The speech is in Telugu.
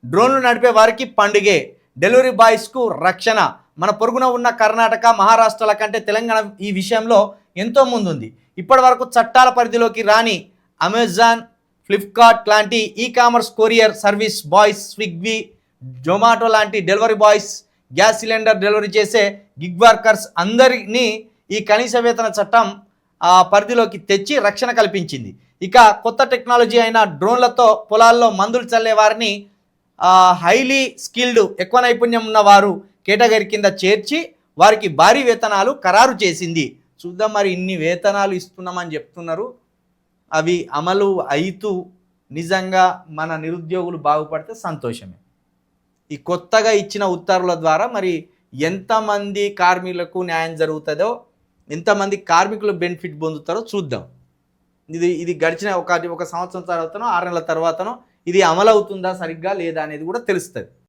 డ్రోన్లు నడిపే వారికి పండుగే, డెలివరీ బాయ్స్కు రక్షణ. మన పొరుగున ఉన్న కర్ణాటక, మహారాష్ట్రల కంటే తెలంగాణ ఈ విషయంలో ఎంతో ముందుంది. ఇప్పటి వరకు చట్టాల పరిధిలోకి రాని అమెజాన్, ఫ్లిప్కార్ట్ లాంటి e-commerce courier service boys, Swiggy, Zomato లాంటి delivery boys, gas cylinder delivery చేసే గిగ్ వర్కర్స్ అందరినీ ఈ కనీస వేతన చట్టం పరిధిలోకి తెచ్చి రక్షణ కల్పించింది. ఇక కొత్త టెక్నాలజీ అయిన డ్రోన్లతో పొలాల్లో మందులు చల్లే వారిని హైలీ స్కిల్డ్, ఎక్కువ నైపుణ్యం ఉన్న వారు కేటగిరీ కింద చేర్చి వారికి భారీ వేతనాలు ఖరారు చేసింది. చూద్దాం మరి ఇన్ని వేతనాలు ఇస్తున్నామని చెప్తున్నారు, అవి అమలు అయితూ నిజంగా మన నిరుద్యోగులు బాగుపడితే సంతోషమే. ఈ కొత్తగా ఇచ్చిన ఉత్తర్వుల ద్వారా మరి ఎంతమంది కార్మికులకు న్యాయం జరుగుతుందో, ఎంతమంది కార్మికులు బెనిఫిట్ పొందుతారో చూద్దాం. ఇది గడిచిన ఒక సంవత్సరం తర్వాతనో 6 నెలల తర్వాతనో ఇది అమలు అవుతుందా సరిగ్గా లేదా అనేది కూడా తెలుస్తుంది.